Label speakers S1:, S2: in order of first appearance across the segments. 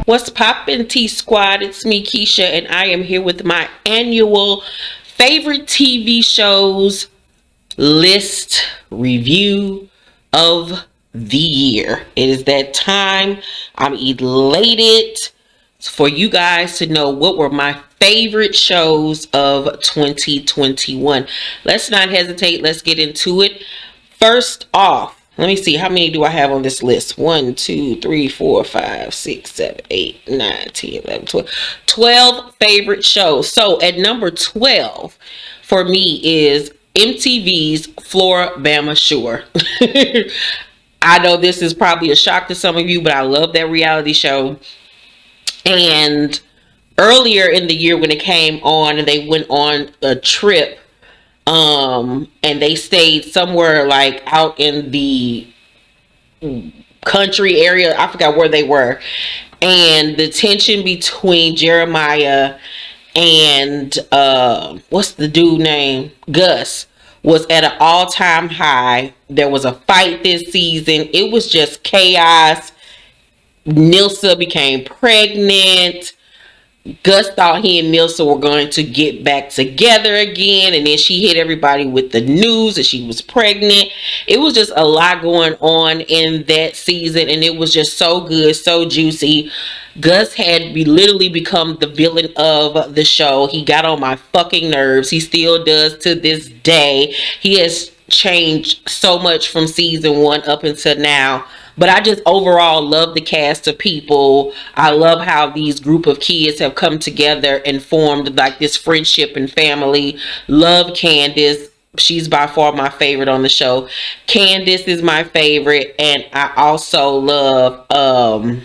S1: What's poppin', T Squad? It's me, Keisha, and I am here with my annual favorite TV shows list review of the year. It is that time. I'm elated for you guys to know what were my favorite shows of 2021. Let's not hesitate. Let's get into it. First off, let me see, how many do I have on this list? 1, 2, 3, 4, 5, 6, 7, 8, 9, 10, 11, 12. 12 favorite shows. So at number 12 for me is MTV's Floribama Shore. I know this is probably a shock to some of you, but I love that reality show. And earlier in the year when it came on and they went on a trip, and they stayed somewhere like out in the country area. I forgot where they were. And the tension between Jeremiah and what's the dude name? Gus was at an all-time high. There was a fight this season. It was just chaos. Nilsa became pregnant. Gus thought he and Nilsa were going to get back together again, and then she hit everybody with the news that she was pregnant. It was just a lot going on in that season, and it was just so good, so juicy. Gus had literally become the villain of the show. He got on my fucking nerves. He still does to this day. He has changed so much from season 1 up until now. But I just overall love the cast of people. I love how these group of kids have come together and formed like this friendship and family. Love Candace. She's by far my favorite on the show. Candace is my favorite. And I also love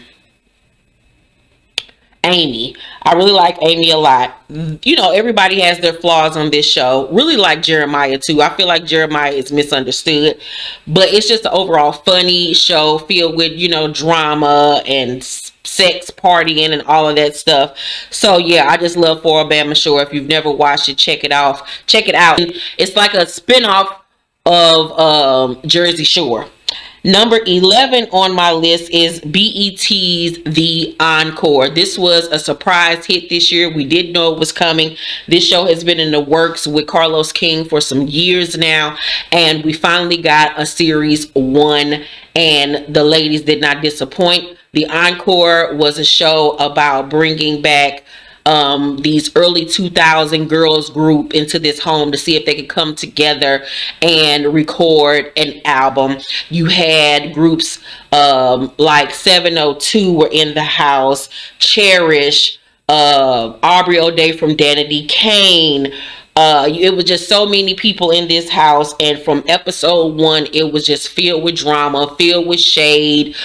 S1: Amy. I really like Amy a lot. You know, everybody has their flaws on this show. Really like Jeremiah too. I feel like Jeremiah is misunderstood, but it's just an overall funny show filled with, you know, drama and sex, partying and all of that stuff. So yeah, I just love Floribama Shore. If you've never watched it, check it out. It's like a spinoff of Jersey Shore. Number 11 on my list is BET's The Encore. This was a surprise hit this year. We didn't know it was coming. This show has been in the works with Carlos King for some years now, and we finally got a series 1, and the ladies did not disappoint. The Encore was a show about bringing back these early 2000 girls group into this home to see if they could come together and record an album. You had groups like 702 were in the house, Cherish, Aubrey O'Day from Danity Kane. It was just so many people in this house, and from episode 1 it was just filled with drama, filled with shade,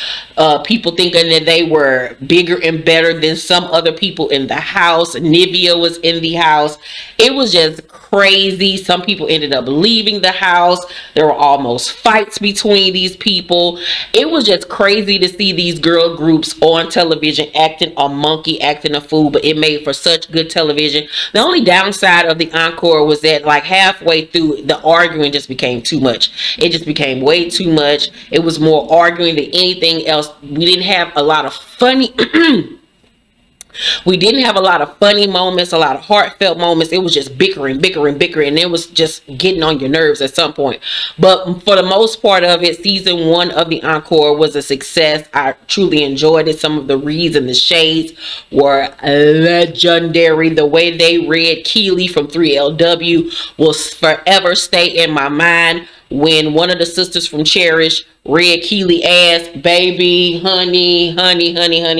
S1: people thinking that they were bigger and better than some other people in the house. Nivea was in the house. It was just crazy. Some people ended up leaving the house. There were almost fights between these people. It was just crazy to see these girl groups on television acting a monkey, acting a fool, but it made for such good television. The only downside of the Encore was that like halfway through, the arguing just became too much. It just became way too much. It was more arguing than anything else. We didn't have a lot of funny we didn't have a lot of funny moments, a lot of heartfelt moments. It was just bickering, and it was just getting on your nerves at some point. But for the most part of it, season 1 of the Encore was a success. I truly enjoyed it. Some of the reads and the shades were legendary. The way they read Keely from 3LW will forever stay in my mind. When one of the sisters from Cherish Red Keeley ass, baby, honey,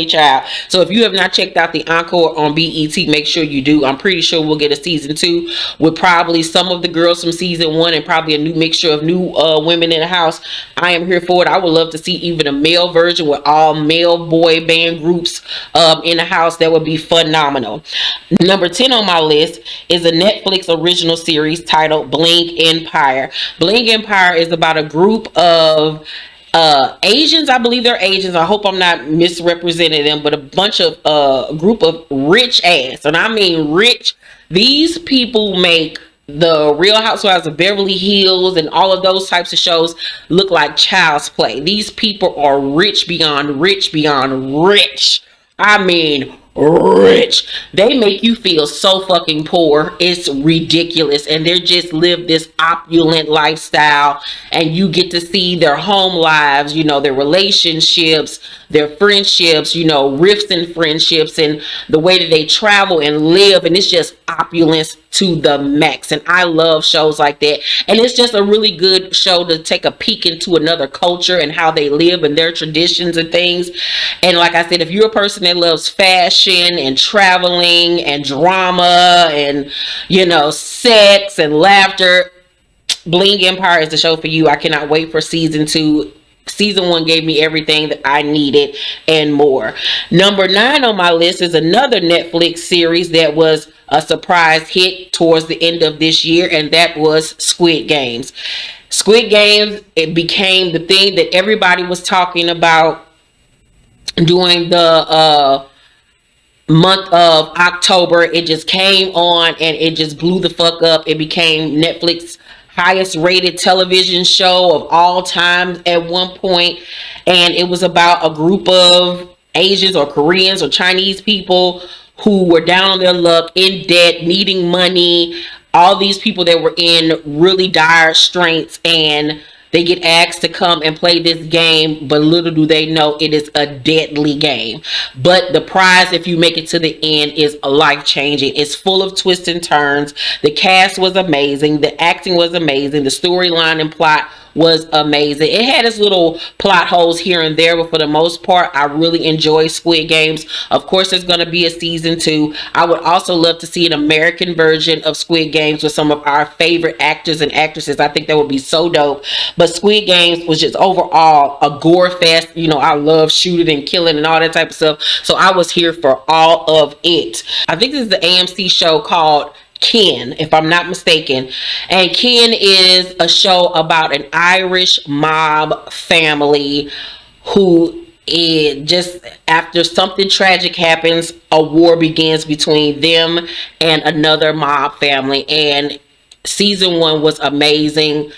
S1: child. So if you have not checked out the Encore on BET, make sure you do. I'm pretty sure we'll get a season 2 with probably some of the girls from season 1 and probably a new mixture of new women in the house. I am here for it. I would love to see even a male version with all male boy band groups in the house. That would be phenomenal. Number 10 on my list is a Netflix original series titled Bling Empire. Bling Empire is about a group of Asians. I believe they're Asians. I hope I'm not misrepresenting them, but a bunch of group of rich ass, and I mean rich. These people make the Real Housewives of Beverly Hills and all of those types of shows look like child's play. These people are rich beyond rich beyond rich. I mean rich. They make you feel so fucking poor. It's ridiculous. And they just live this opulent lifestyle, and you get to see their home lives, you know, their relationships, their friendships, you know, rifts in friendships, and the way that they travel and live. And it's just opulence to the max. And I love shows like that. And it's just a really good show to take a peek into another culture and how they live and their traditions and things. And like I said, if you're a person that loves fashion and traveling and drama and, you know, sex and laughter, Bling Empire is the show for you. I cannot wait for season 2. Season 1 gave me everything that I needed and more. Number 9 on my list is another Netflix series that was a surprise hit towards the end of this year, and that was Squid Games. Squid Games, it became the thing that everybody was talking about during the month of October. It just came on and it just blew the fuck up. It became Netflix highest rated television show of all time at one point, and it was about a group of Asians or Koreans or Chinese people who were down on their luck, in debt, needing money. All these people that were in really dire straits, and they get asked to come and play this game, but little do they know it is a deadly game. But the prize, if you make it to the end, is life-changing. It's full of twists and turns. The cast was amazing. The acting was amazing. The storyline and plot was amazing. It had its little plot holes here and there, but for the most part, I really enjoy Squid Games. Of course, there's going to be a season 2. I would also love to see an American version of Squid Games with some of our favorite actors and actresses. I think that would be so dope. But Squid Games was just overall a gore fest. You know, I love shooting and killing and all that type of stuff. So I was here for all of it. I think this is the AMC show called Ken, if I'm not mistaken. And Ken is a show about an Irish mob family who, just after something tragic happens, a war begins between them and another mob family. And season 1 was amazing.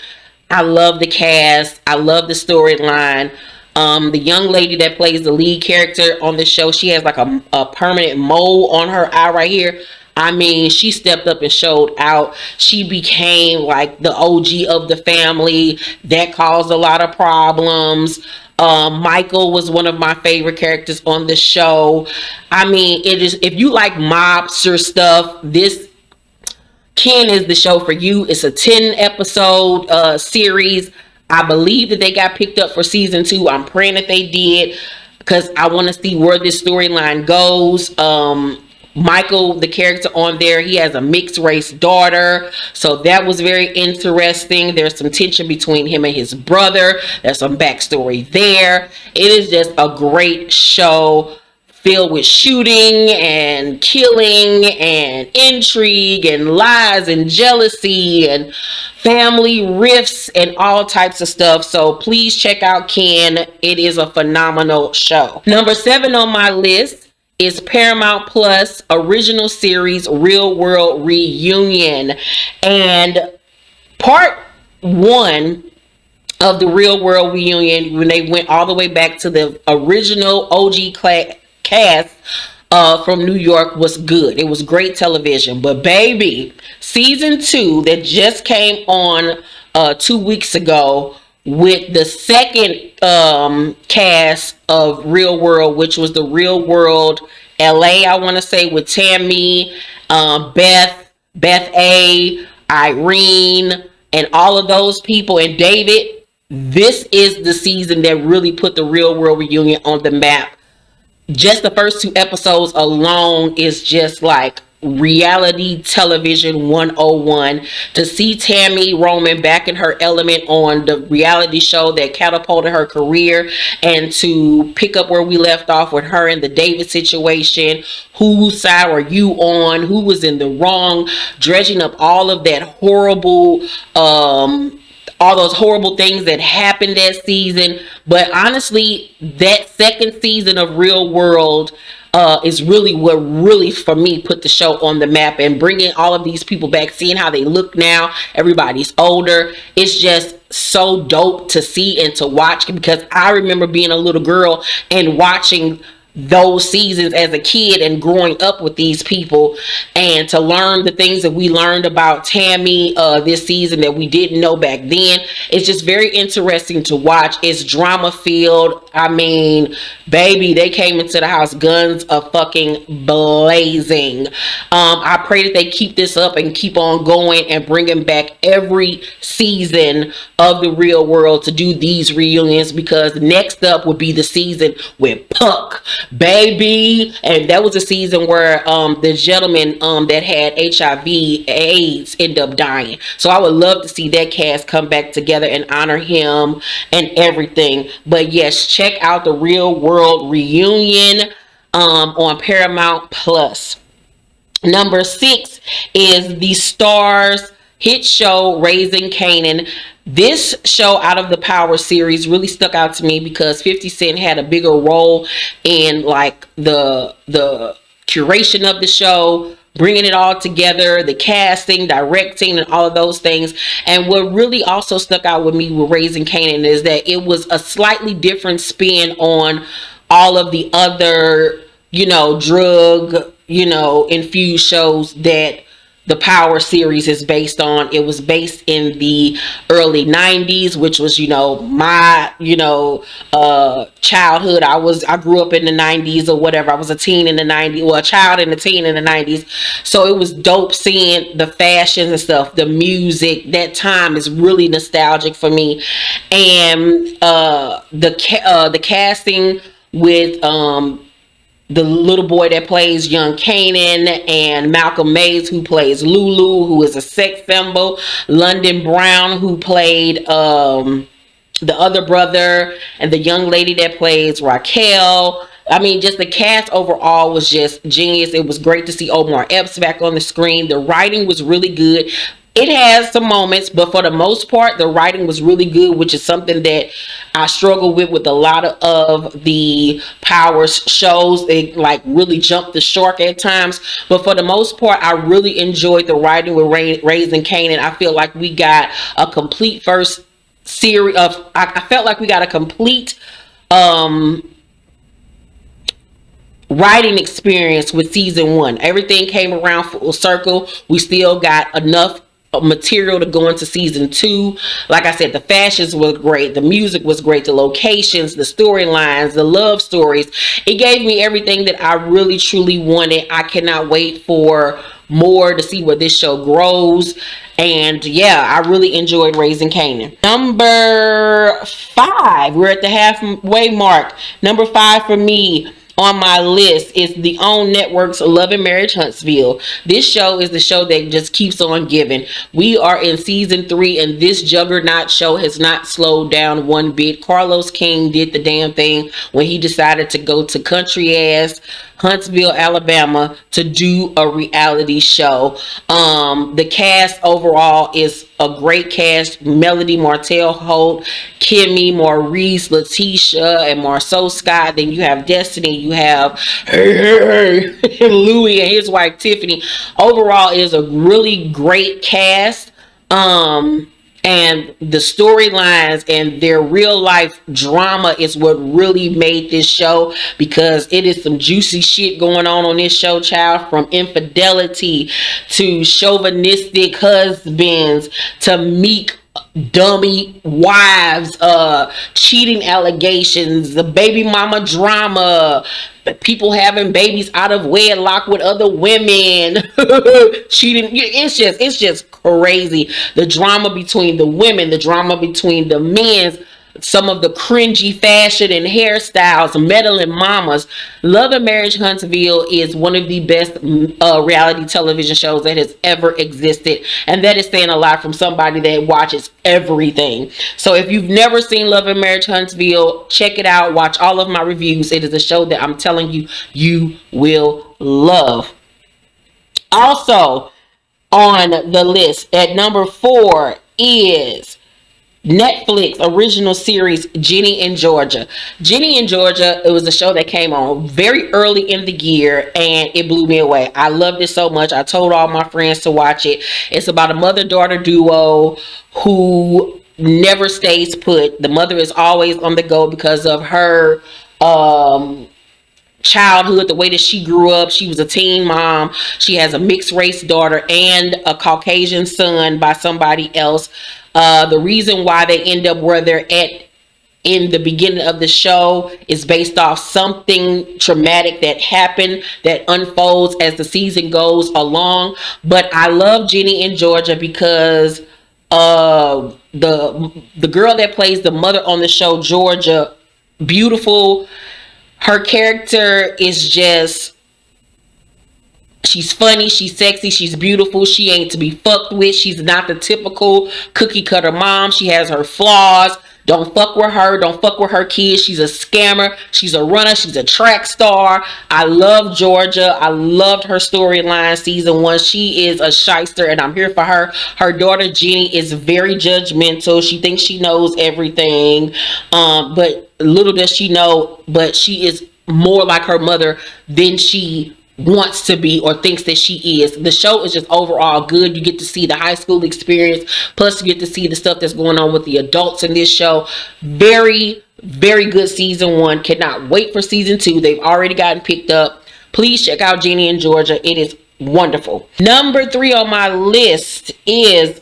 S1: I love the cast. I love the storyline. The young lady that plays the lead character on the show, she has like a permanent mole on her eye right here. I mean, she stepped up and showed out. She became like the OG of the family. That caused a lot of problems. Michael was one of my favorite characters on the show. I mean, it is, if you like mobster stuff, this Ken is the show for you. It's a 10 episode series. I believe that they got picked up for season 2. I'm praying that they did, because I want to see where this storyline goes. Michael, the character on there, he has a mixed race daughter, so that was very interesting. There's some tension between him and his brother. There's some backstory there. It is just a great show, filled with shooting and killing and intrigue and lies and jealousy and family rifts and all types of stuff. So please check out Ken. It is a phenomenal show. Number 7 on my list is Paramount Plus original series Real World Reunion. And part 1 of the Real World Reunion, when they went all the way back to the original OG cast from New York, was good. It was great television. But baby, season 2 that just came on 2 weeks ago with the second cast of Real World, which was the Real World LA, I want to say, with Tammy, Beth A, Irene, and all of those people, and David. this is the season that really put the Real World Reunion on the map. Just the first 2 episodes alone is just like reality television 101. To see Tammy Roman back in her element on the reality show that catapulted her career, and to pick up where we left off with her in the David situation, whose side are you on, who was in the wrong, dredging up all of that horrible all those horrible things that happened that season. But honestly, that second season of Real World is really what really, for me, put the show on the map. And bringing all of these people back, seeing how they look now, everybody's older. It's just so dope to see and to watch, because I remember being a little girl and watching those seasons as a kid and growing up with these people, and to learn the things that we learned about Tammy this season that we didn't know back then. It's just very interesting to watch. It's drama filled. I mean, baby, they came into the house guns a fucking blazing. I pray that they keep this up and keep on going and bringing back every season of the Real World to do these reunions, because next up would be the season with Puck, baby. And that was a season where the gentleman that had HIV AIDS ended up dying. So I would love to see that cast come back together and honor him and everything. But yes, check out the Real World Reunion on Paramount Plus. Number 6 is the Stars hit show Raising Kanan. This show out of the Power series really stuck out to me because 50 Cent had a bigger role in like the curation of the show, bringing it all together, the casting, directing, and all of those things. And what really also stuck out with me with Raising Kanan is that it was a slightly different spin on all of the other, drug, infused shows that the Power series is based on. It was based in the early 90s, which was, my, childhood. I grew up in the 90s or whatever. I was a teen in the 90s, well, a child and a teen in the 90s. So it was dope seeing the fashions and stuff, the music. That time is really nostalgic for me. And the casting with the little boy that plays young Kanan, and Malcolm Mays, who plays Lulu, who is a sex symbol, London Brown, who played the other brother, and the young lady that plays Raquel. I mean, just the cast overall was just genius. It was great to see Omar Epps back on the screen. The writing was really good. It has some moments, but for the most part, the writing was really good, which is something that I struggle with a lot of the Power shows. They like really jump the shark at times, but for the most part, I really enjoyed the writing with Raising Kanan. I feel like we got a complete first series of. I felt like we got a complete writing experience with season 1. Everything came around full circle. We still got enough material to go into season 2. Like I said, the fashions was great, the music was great, the locations, the storylines, the love stories. It gave me everything that I really truly wanted. I cannot wait for more to see where this show grows. And yeah, I really enjoyed Raising Kanan. Number 5, we're at the halfway mark. Number 5 for me on my list is the OWN Network's Love and Marriage Huntsville. This show is the show that just keeps on giving. We are in season 3, and this juggernaut show has not slowed down one bit. Carlos King did the damn thing when he decided to go to country ass Huntsville, Alabama to do a reality show. The cast overall is a great cast. Melody Martell Holt, Kimmy, Maurice, Letitia, and Marceau Scott. Then you have Destiny, you have Louis and his wife Tiffany. Overall, it is a really great cast. And the storylines and their real life drama is what really made this show, because it is some juicy shit going on this show, child. From infidelity to chauvinistic husbands to meek dummy wives, cheating allegations, the baby mama drama, people having babies out of wedlock with other women, cheating. It's just crazy. The drama between the women, the drama between the men, some of the cringy fashion and hairstyles, meddling mamas. Love and Marriage Huntsville is one of the best reality television shows that has ever existed, and that is saying a lot from somebody that watches everything. So if you've never seen Love and Marriage Huntsville, check it out. Watch all of my reviews. It is a show that I'm telling you, you will love. Also on the list at number 4 is Netflix original series Ginny in Georgia. Ginny in Georgia, it was a show that came on very early in the year and it blew me away. I loved it so much. I told all my friends to watch it. It's about a mother-daughter duo who never stays put. The mother is always on the go because of her childhood, the way that she grew up. She was a teen mom. She has a mixed race daughter and a Caucasian son by somebody else. The reason why they end up where they're at in the beginning of the show is based off something traumatic that happened that unfolds as the season goes along. But I love Ginny in Georgia because the girl that plays the mother on the show, Georgia, beautiful. Her character is just, she's funny, she's sexy, she's beautiful, she ain't to be fucked with. She's not the typical cookie cutter mom. She has her flaws. Don't fuck with her. Don't fuck with her kids. She's a scammer. She's a runner. She's a track star. I love Georgia. I loved her storyline season 1. She is a shyster and I'm here for her. Her daughter Jenny is very judgmental. She thinks she knows everything. But little does she know, but she is more like her mother than she wants to be or thinks that she is. The show is just overall good. You get to see the high school experience, plus you get to see the stuff that's going on with the adults in this show. Very, very good season 1. Cannot wait for season 2. They've already gotten picked up. Please check out Ginny in Georgia. It is wonderful. Number 3 on my list is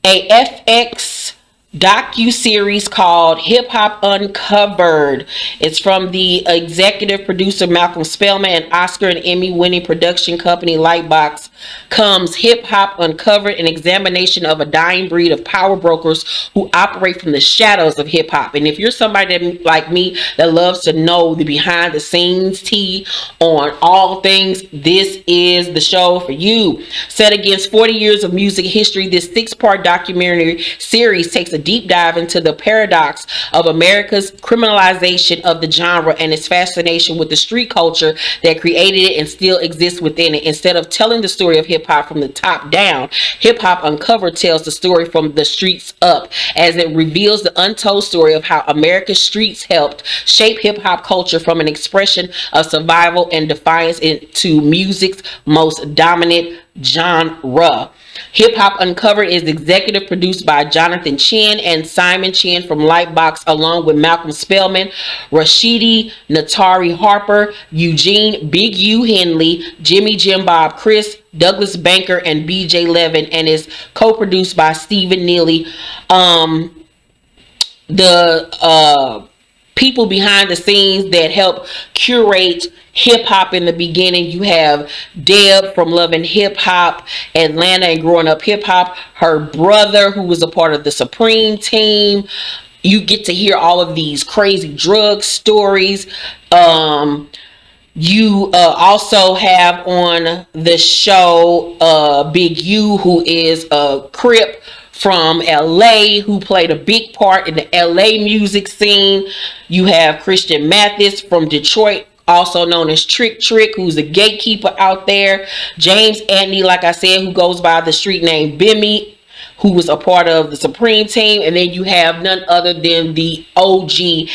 S1: a FX docu-series called Hip Hop Uncovered. It's from the executive producer Malcolm Spellman and Oscar and Emmy winning production company Lightbox. Comes Hip Hop Uncovered, an examination of a dying breed of power brokers who operate from the shadows of hip hop. And if you're somebody that, like me, that loves to know the behind the scenes tea on all things, this is the show for you. Set against 40 years of music history, this 6-part documentary series takes a deep dive into the paradox of America's criminalization of the genre and its fascination with the street culture that created it and still exists within it. Instead of telling the story of hip hop from the top down, Hip Hop Uncovered tells the story from the streets up, as it reveals the untold story of how America's streets helped shape hip hop culture from an expression of survival and defiance into music's most dominant genre. Hip Hop Uncovered is executive produced by Jonathan Chen and Simon Chen from Lightbox, along with Malcolm Spellman, Rashidi Natari Harper, Eugene Big U Henley, Jimmy Jim Bob Chris, Douglas Banker, and BJ Levin, and is co-produced by Stephen Neely. The people behind the scenes that help curate hip hop in the beginning, you have Deb from Loving Hip Hop Atlanta and Growing Up Hip Hop, her brother who was a part of the Supreme team. You get to hear all of these crazy drug stories. You also have on the show Big U, who is a Crip from LA, who played a big part in the LA music scene. You have Christian Mathis from Detroit, also known as Trick, who's a gatekeeper out there. James Anthony, like I said, who goes by the street name Bimmy, who was a part of the Supreme team. And then you have none other than the OG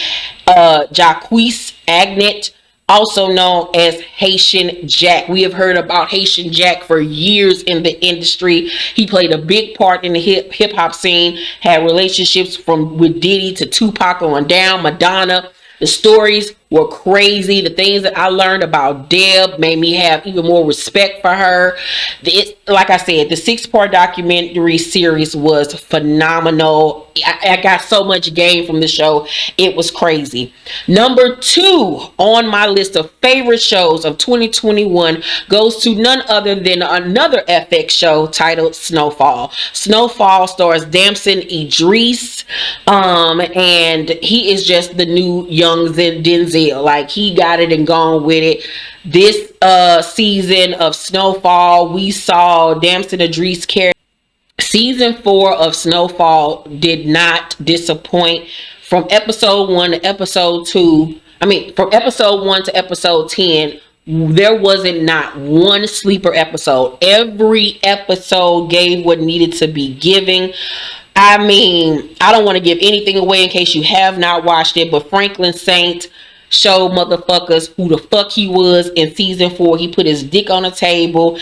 S1: Jacquees Agnet, also known as Haitian Jack. We have heard about Haitian Jack for years in the industry. He played a big part in the hip hop scene, had relationships with Diddy to Tupac on down, Madonna. The stories were crazy. The things that I learned about Deb made me have even more respect for her. Like I said, the 6-part documentary series was phenomenal. I got so much game from the show. It was crazy. Number 2 on my list of favorite shows of 2021 goes to none other than another FX show titled Snowfall. Snowfall stars Damson Idris, and he is just the new young Denzel. Like, he got it and gone with it. This season of Snowfall, we saw Damson Idris character. Season 4 of Snowfall did not disappoint. From episode 1 to episode 2, from episode 1 to episode 10, there wasn't not one sleeper episode. Every episode gave what needed to be giving. I don't want to give anything away in case you have not watched it, but Franklin Saint showed motherfuckers who the fuck he was in season 4. He put his dick on the table.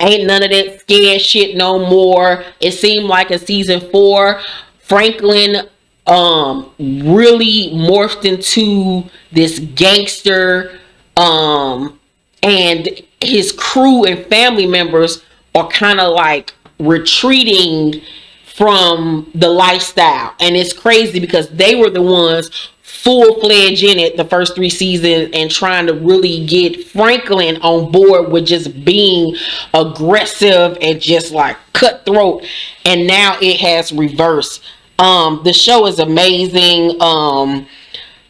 S1: Ain't none of that scared shit no more. It seemed like in season 4, Franklin really morphed into this gangster, and his crew and family members are kind of like retreating from the lifestyle. And it's crazy because they were the ones full-fledged in it the first 3 seasons and trying to really get Franklin on board with just being aggressive and just like cutthroat. And now it has reversed. The show is amazing.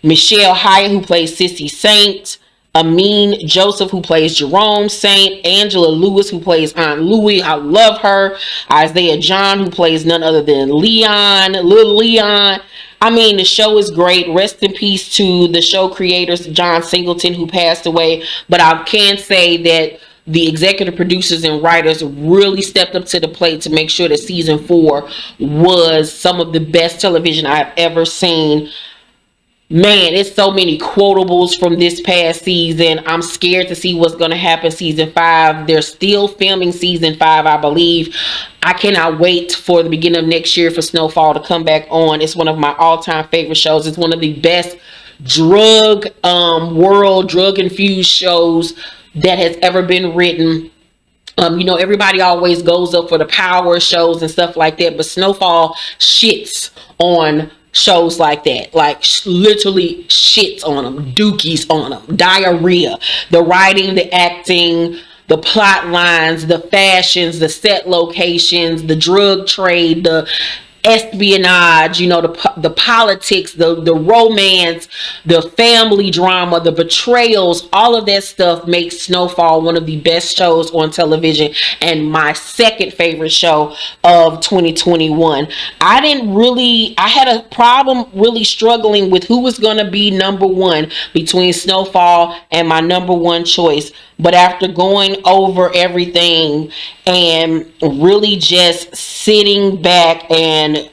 S1: Michelle Hyatt, who plays Sissy Saint, Amin Joseph, who plays Jerome Saint, Angela Lewis, who plays Aunt Louie, I love her, Isaiah John, who plays none other than Little Leon. The show is great. Rest in peace to the show creators, John Singleton, who passed away. But I can say that the executive producers and writers really stepped up to the plate to make sure that season 4 was some of the best television I've ever seen. Man, it's so many quotables from this past season. I'm scared to see what's going to happen season 5. They're still filming season 5, I believe. I cannot wait for the beginning of next year for Snowfall to come back on. It's one of my all-time favorite shows. It's one of the best drug-infused shows that has ever been written. Everybody always goes up for the power shows and stuff like that, but Snowfall shits on shows like that, like literally shits on them, dookies on them, diarrhea. The writing, the acting, the plot lines, the fashions, the set locations, the drug trade, the espionage, the politics, the romance, the family drama, the betrayals, all of that stuff makes Snowfall one of the best shows on television and my second favorite show of 2021. I had a problem really struggling with who was going to be number 1 between Snowfall and my number 1 choice. But after going over everything and really just sitting back and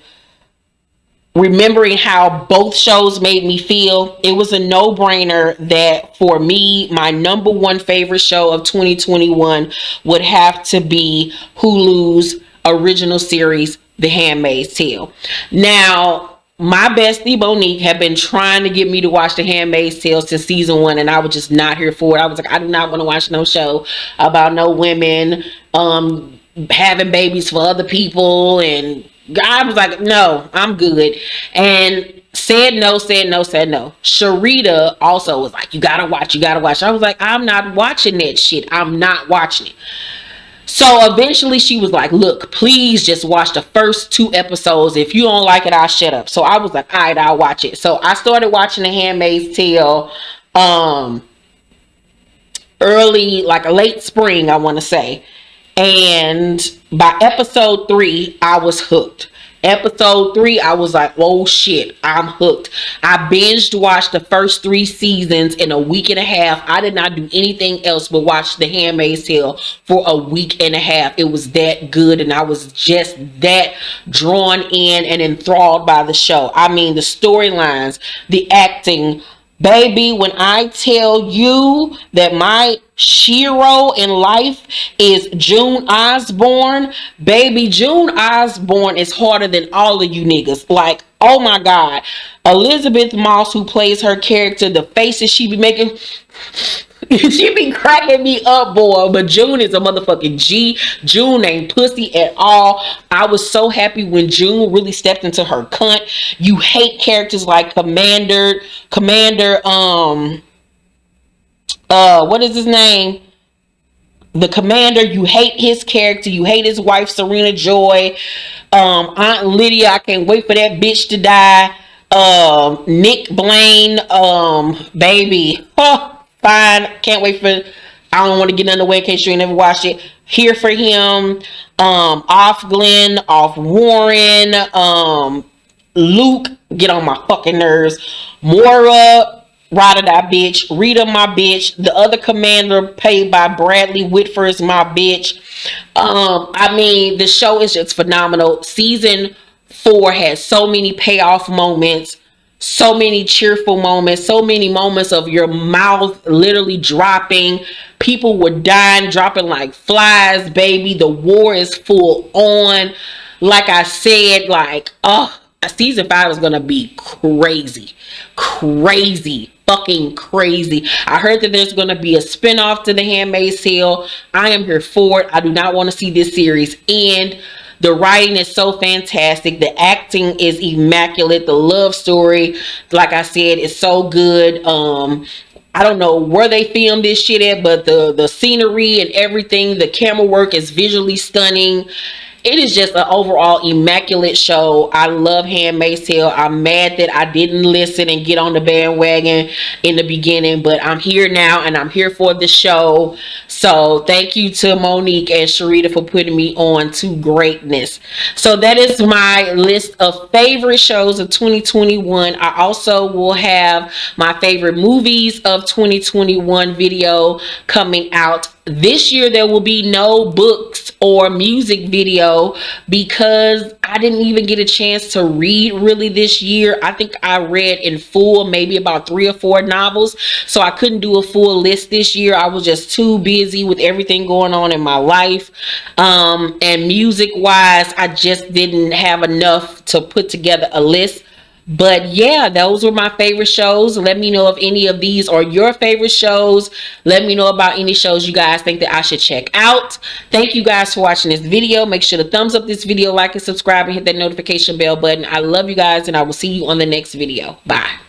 S1: remembering how both shows made me feel, it was a no-brainer that for me, my number 1 favorite show of 2021 would have to be Hulu's original series, The Handmaid's Tale. Now, my bestie Monique had been trying to get me to watch The Handmaid's Tale since season 1, and I was just not here for it. I was like, I do not want to watch no show about no women having babies for other people. And I was like, no, I'm good. And said no. Sharita also was like, you gotta watch. I was like, I'm not watching that shit. I'm not watching it. So eventually she was like, look, please just watch the first 2 episodes. If you don't like it, I'll shut up. So I was like, all right, I'll watch it. So I started watching The Handmaid's Tale early, like a late spring, I want to say. And by episode 3, I was hooked. Episode 3, I was like, oh shit, I'm hooked. I binged watched the first 3 seasons in a week and a half. I did not do anything else but watch The Handmaid's Tale for a week and a half. It was that good, and I was just that drawn in and enthralled by the show. The storylines, the acting, Baby, when I tell you that my Shiro in life is June Osborne, baby, June Osborne is harder than all of you niggas. Like, oh my God. Elizabeth Moss, who plays her character, the faces she be making, she be cracking me up, boy. But June is a motherfucking G. June ain't pussy at all. I was so happy when June really stepped into her cunt. You hate characters like Commander, what is his name? The Commander. You hate his character. You hate his wife, Serena Joy. Aunt Lydia, I can't wait for that bitch to die. Nick Blaine, baby. Oh, fine. Can't wait for, I don't want to get underway in case you ain't never watched it. Here for him. Off Glenn, off Warren, Luke, get on my fucking nerves. Mora, ride or die bitch. Rita, my bitch. The other commander, played by Bradley Whitford, is my bitch. I mean, the show is just phenomenal. Season 4 has so many payoff moments, so many cheerful moments, so many moments of your mouth literally dropping. People were dying, dropping like flies, baby. The war is full on. Like I said, like, oh, season 5 is gonna be crazy. Crazy. Fucking crazy. I heard that there's gonna be a spinoff to The Handmaid's Tale. I am here for it. I do not want to see this series end. The writing is so fantastic. The acting is immaculate. The love story, like I said, is so good. I don't know where they filmed this shit at, but the scenery and everything, the camera work is visually stunning. It is just an overall immaculate show. I love Handmaid's Tale. I'm mad that I didn't listen and get on the bandwagon in the beginning, but I'm here now and I'm here for the show. So thank you to Monique and Sharita for putting me on to greatness. So that is my list of favorite shows of 2021. I also will have my favorite movies of 2021 video coming out. This year there will be no books or music video because I didn't even get a chance to read really this year. I think I read in full maybe about 3 or 4 novels, so I couldn't do a full list this year. I was just too busy with everything going on in my life, and music wise I just didn't have enough to put together a list. But yeah, those were my favorite shows. Let me know if any of these are your favorite shows. Let me know about any shows you guys think that I should check out. Thank you guys for watching this video. Make sure to thumbs up this video, like and subscribe, and hit that notification bell button. I love you guys, and I will see you on the next video. Bye.